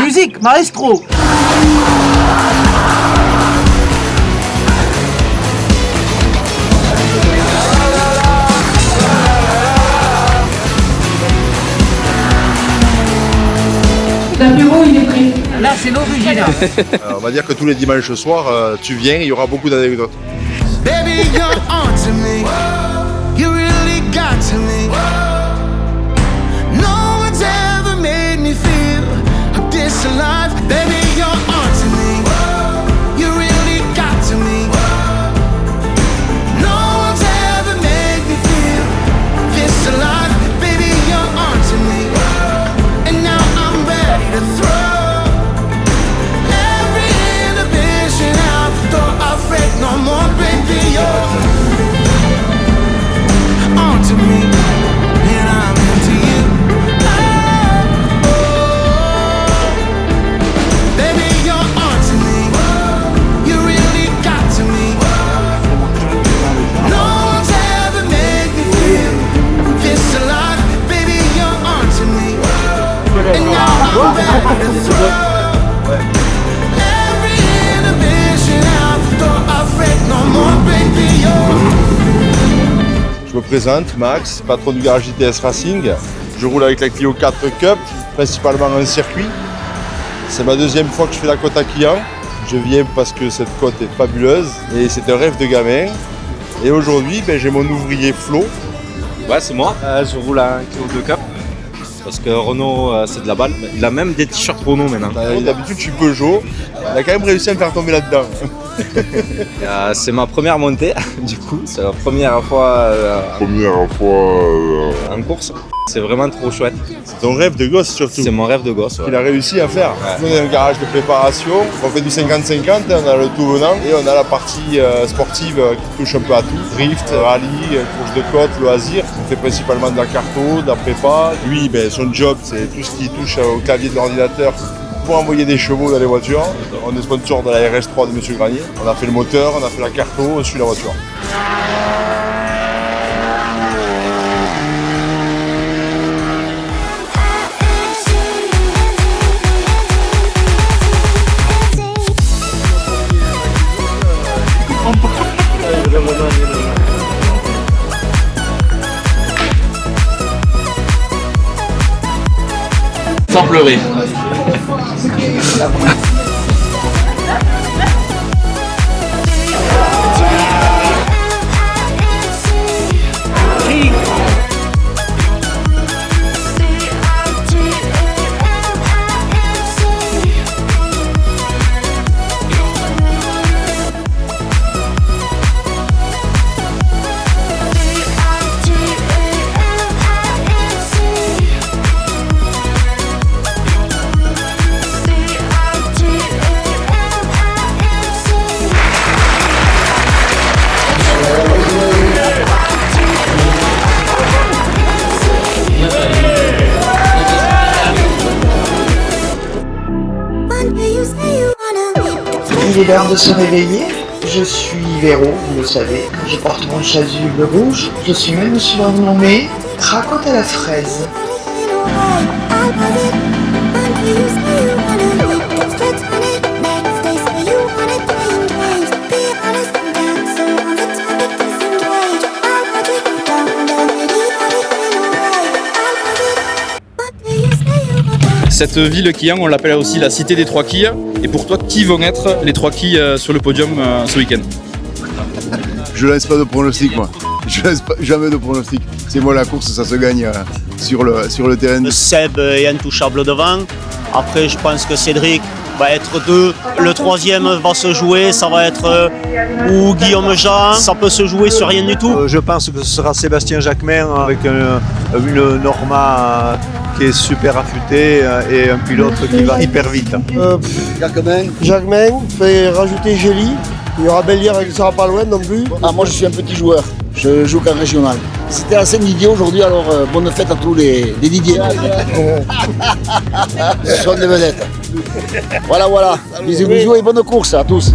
Musique, maestro. L'apéro, il est prêt. Là, c'est l'original. On va dire que tous les dimanches soirs, tu viens, il y aura beaucoup d'anecdotes. Baby, you're on to me. You really got to me. No one's ever made me feel this alive. Baby, you're on to me. You really got to me. No one's ever made me feel this alive. Baby, you're on to me. And now I'm ready to throw every inhibition out the door. Afraid no more, baby, you're on to me. And I'm into you. Baby, you're on to me. You really got to me. No one's ever made me feel this alive. Baby, you're on to me. And now I'm ready to throw every inhibition out the door. Afraid no more, baby, you're. Je me présente, Max, patron du garage ITS Racing. Je roule avec la Clio 4 Cup, principalement en circuit. C'est ma deuxième fois que je fais la côte à Quillan. Je viens parce que cette côte est fabuleuse et c'est un rêve de gamin. Et aujourd'hui, j'ai mon ouvrier Flo. Ouais, c'est moi. Je roule à un Clio 2 Cup. Parce que Renault, c'est de la balle. Il a même des t-shirts Renault maintenant. D'habitude, je suis Peugeot. Il a quand même réussi à me faire tomber là-dedans. C'est ma première montée, du coup. C'est la première fois en course. C'est vraiment trop chouette. C'est ton rêve de gosse surtout. C'est mon rêve de gosse. Ouais. Il a réussi à faire. Ouais. On a un garage de préparation, on fait du 50-50, on a le tout venant et on a la partie sportive qui touche un peu à tout. Drift, rallye, course de côte, loisirs. On fait principalement de la carto, de la prépa. Lui, son job, c'est tout ce qui touche au clavier de l'ordinateur pour envoyer des chevaux dans les voitures. On est sponsor de la RS3 de Monsieur Granier. On a fait le moteur, on a fait la carto, on suit la voiture. Sans pleurer. Il est l'heure de se réveiller. Je suis Véro, vous le savez. Je porte mon chasuble rouge. Je suis même surnommé Cracotte à la fraise. Cette ville Quillan, on l'appelle aussi la cité des trois quilles. Et pour toi, qui vont être les trois quilles sur le podium ce week-end? Je laisse pas de pronostic, moi. Je laisse jamais de pronostic. C'est moi, la course, ça se gagne sur le terrain. Seb est intouchable devant. Après, je pense que Cédric va être 2. Le troisième va se jouer, ça va être ou Guillaume Jean. Ça peut se jouer sur rien du tout. Je pense que ce sera Sébastien Jacquemin avec une Norma qui est super affûtée et un pilote qui va hyper vite. Jacquemin fait rajouter Gély. Il y aura Bellière qui ne sera pas loin non plus. Moi je suis un petit joueur, je joue qu'en régional. C'était à Saint-Didier aujourd'hui, alors bonne fête à tous les Didier. Ce sont des vedettes. Voilà. Bisous et bonne course à tous.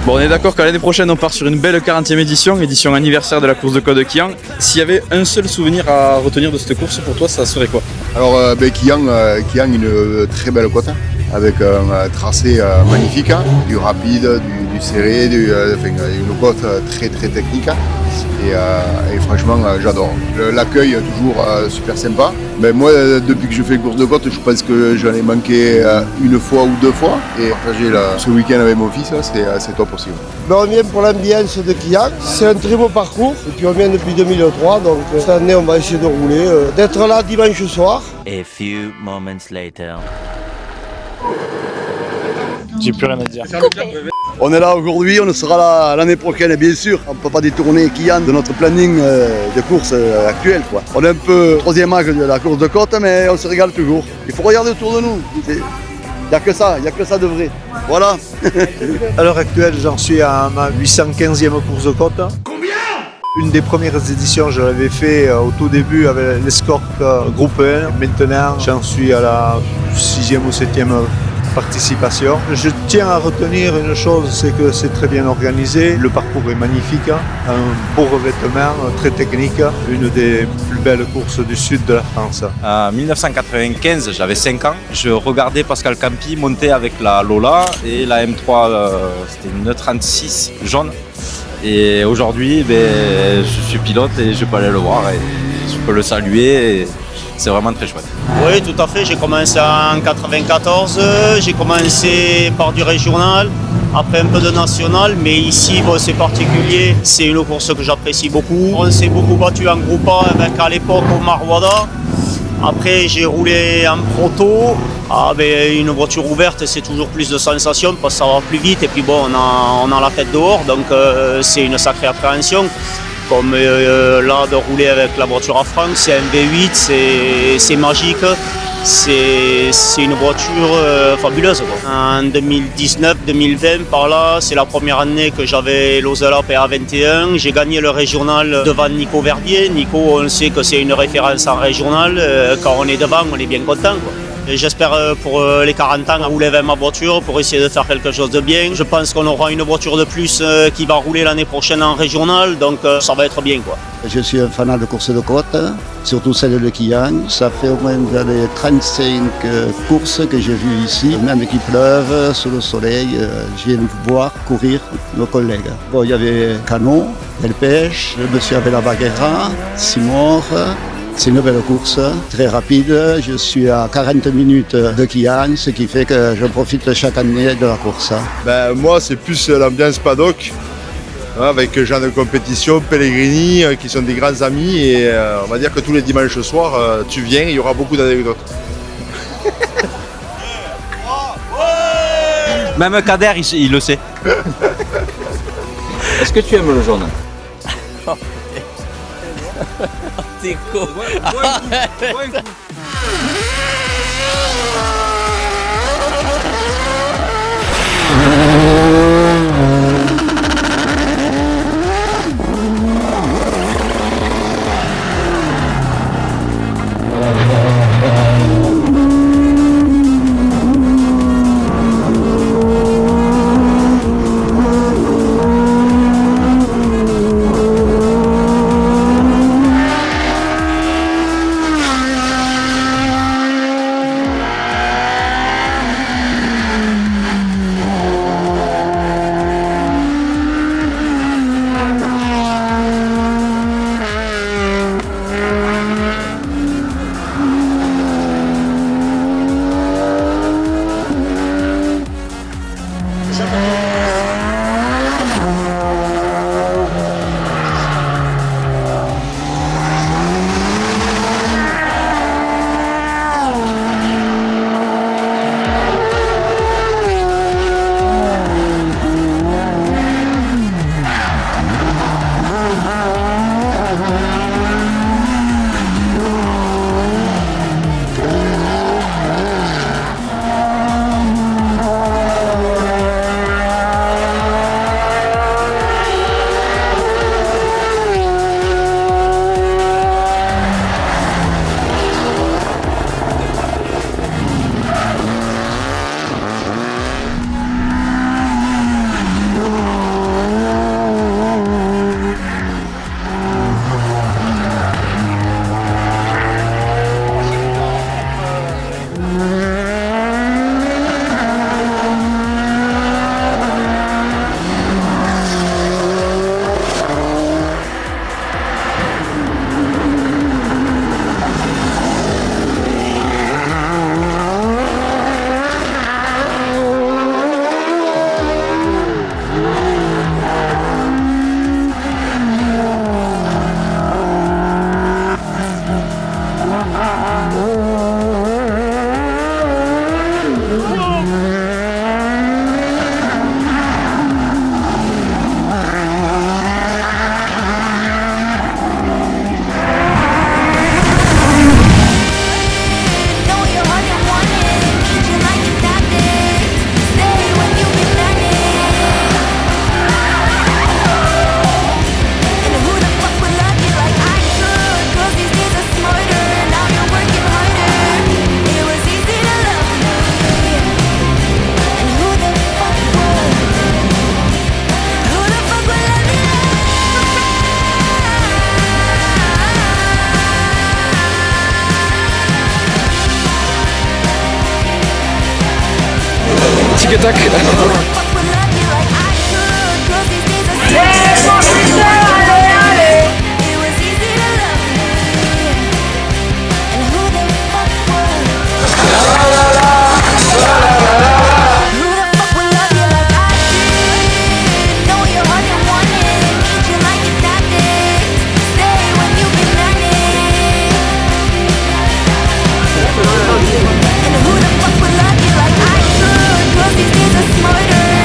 Bon, on est d'accord qu'à l'année prochaine, on part sur une belle 40e édition anniversaire de la course de côte de Quillan. S'il y avait un seul souvenir à retenir de cette course, pour toi, ça serait quoi? Alors, Quillan, une très belle côte, avec un tracé magnifique, du rapide, du serré, une côte très très technique. Et franchement, j'adore. L'accueil est toujours super sympa. Mais moi, depuis que je fais course de côte, je pense que j'en ai manqué une fois ou deux fois. Et partager ce week-end avec mon fils, c'est top aussi. Ben, on vient pour l'ambiance de Quillan. C'est un très beau parcours. Et puis on vient depuis 2003. Donc cette année, on va essayer de rouler. D'être là dimanche soir. A few moments later. J'ai plus rien à dire. On est là aujourd'hui, on sera là l'année prochaine, bien sûr. On ne peut pas détourner Quillan de notre planning de course actuel, quoi. On est un peu troisième âge de la course de côte, mais on se régale toujours. Il faut regarder autour de nous. Il n'y a que ça de vrai. Voilà. À l'heure actuelle, j'en suis à ma 815e course de côte. Combien? Une des premières éditions, je l'avais fait au tout début avec l'escorte groupe 1. Maintenant, j'en suis à la 6e ou 7e participation. Je tiens à retenir une chose, c'est que c'est très bien organisé, le parcours est magnifique, un beau revêtement, très technique, une des plus belles courses du sud de la France. En 1995, j'avais 5 ans, je regardais Pascal Campi monter avec la Lola et la M3, c'était une 36 jaune. Et aujourd'hui, je suis pilote et je peux aller le voir et je peux le saluer. Et c'est vraiment très chouette. Oui, tout à fait. J'ai commencé en 94. J'ai commencé par du régional, après un peu de national. Mais ici, c'est particulier. C'est une course que j'apprécie beaucoup. On s'est beaucoup battu en groupe A avec à l'époque Omar Wada. Après, j'ai roulé en proto. Une voiture ouverte, c'est toujours plus de sensations parce que ça va plus vite. Et puis on a la tête dehors, donc c'est une sacrée appréhension. Comme là, de rouler avec la voiture à Franck, c'est un V8, c'est magique. c'est une voiture fabuleuse, quoi. En 2019-2020, par là, c'est la première année que j'avais l'Osela PA21. J'ai gagné le régional devant Nico Verdier. Nico, on sait que c'est une référence en régional. Quand on est devant, on est bien content, quoi. Et j'espère pour les 40 ans rouler avec ma voiture pour essayer de faire quelque chose de bien. Je pense qu'on aura une voiture de plus qui va rouler l'année prochaine en régional, donc ça va être bien, quoi. Je suis un fanat de courses de côte, surtout celle de Quillan. Ça fait au moins les 35 courses que j'ai vues ici, même qu'il pleuve, sous le soleil, je viens voir courir nos collègues. Bon, il y avait Canon, Delpech, le monsieur avec la Baguera, Simor. C'est une belle course, très rapide. Je suis à 40 minutes de Quillan, ce qui fait que je profite chaque année de la course. Moi, c'est plus l'ambiance paddock, avec gens de compétition, Pellegrini, qui sont des grands amis. Et on va dire que tous les dimanches soirs, tu viens, il y aura beaucoup d'anecdotes. Même Kader, il le sait. Est-ce que tu aimes le jaune? T'es con. Tic et tac. Smarter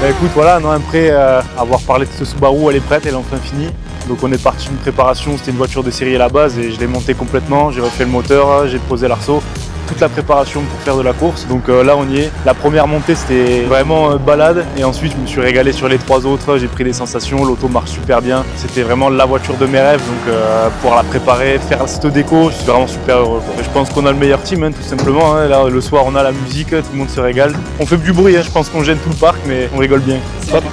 Écoute, voilà, non, après avoir parlé de ce Subaru, elle est prête, elle est enfin finie. Donc on est parti d'une préparation, c'était une voiture de série à la base et je l'ai montée complètement, j'ai refait le moteur, j'ai posé l'arceau, toute la préparation pour faire de la course. Donc là on y est. La première montée c'était vraiment balade et ensuite je me suis régalé sur les 3 autres, j'ai pris des sensations, l'auto marche super bien. C'était vraiment la voiture de mes rêves, donc pouvoir la préparer, faire cette déco, je suis vraiment super heureux, quoi. Je pense qu'on a le meilleur team, hein, tout simplement. Hein. Là le soir on a la musique, tout le monde se régale. On fait du bruit, hein. Je pense qu'on gêne tout le parc mais on rigole bien.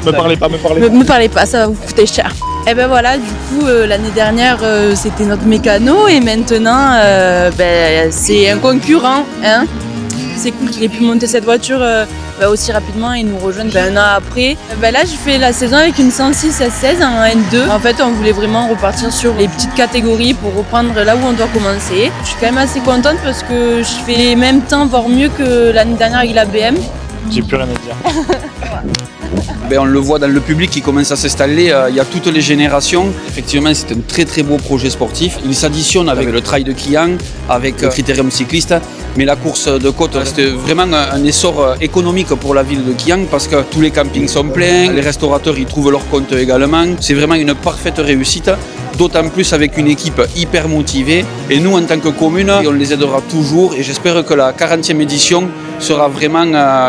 Me parlez pas. Me parlez pas, ça va vous coûter cher. Et ben voilà, du coup l'année dernière c'était notre mécano et maintenant c'est un concurrent. Hein. C'est cool qu'il ait pu monter cette voiture aussi rapidement et nous rejoindre un an après. Là j'ai fait la saison avec une 106 S16 en N2. En fait on voulait vraiment repartir sur les petites catégories pour reprendre là où on doit commencer. Je suis quand même assez contente parce que je fais les mêmes temps, voire mieux que l'année dernière avec la BM. J'ai plus rien à dire. On le voit dans le public qui commence à s'installer, il y a toutes les générations. Effectivement, c'est un très très beau projet sportif. Il s'additionne avec le trail de Quillan, avec le critérium cycliste. Mais la course de côte, c'était vraiment un essor économique pour la ville de Quillan parce que tous les campings sont pleins, les restaurateurs y trouvent leur compte également. C'est vraiment une parfaite réussite. D'autant plus avec une équipe hyper motivée. Et nous, en tant que commune, on les aidera toujours. Et j'espère que la 40e édition sera vraiment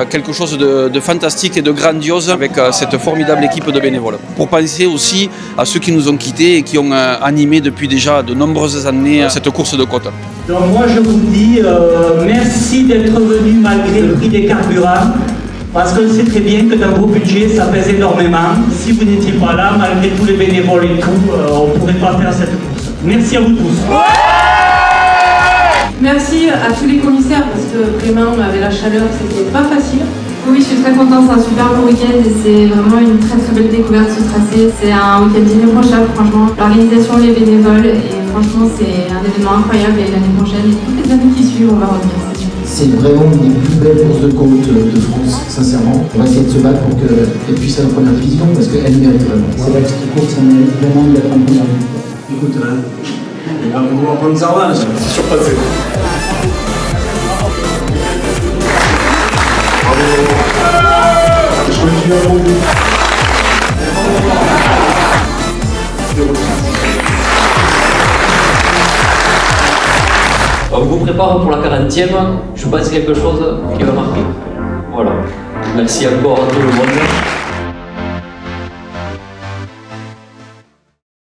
quelque chose de fantastique et de grandiose avec cette formidable équipe de bénévoles. Pour penser aussi à ceux qui nous ont quittés et qui ont animé depuis déjà de nombreuses années cette course de côte. Donc moi, je vous dis merci d'être venu malgré le prix des carburants. Parce que c'est très bien que dans vos budgets, ça pèse énormément. Si vous n'étiez pas là, malgré tous les bénévoles et tout, on ne pourrait pas faire cette course. Merci à vous tous. Merci à tous les commissaires parce que vraiment, avec la chaleur, c'était pas facile. Oui, je suis très contente, c'est un super beau week-end et c'est vraiment une très très belle découverte ce tracé. C'est un week-end irréprochable, franchement. L'organisation, les bénévoles et franchement, c'est un événement incroyable et l'année prochaine et toutes les années qui suivent, on va revenir, c'est sûr. C'est vraiment une des plus belles courses de côte de France, sincèrement. On va essayer de se battre pour qu'elle puisse être en première division parce qu'elle mérite vraiment. C'est la petite course, elle mérite vraiment d'être en première division. Écoute, il va vouloir prendre sa revanche, c'est surpassé. Je continue à rouler. On vous prépare pour la 40e, je pense quelque chose qui va marquer. Voilà. Merci encore à tout le monde.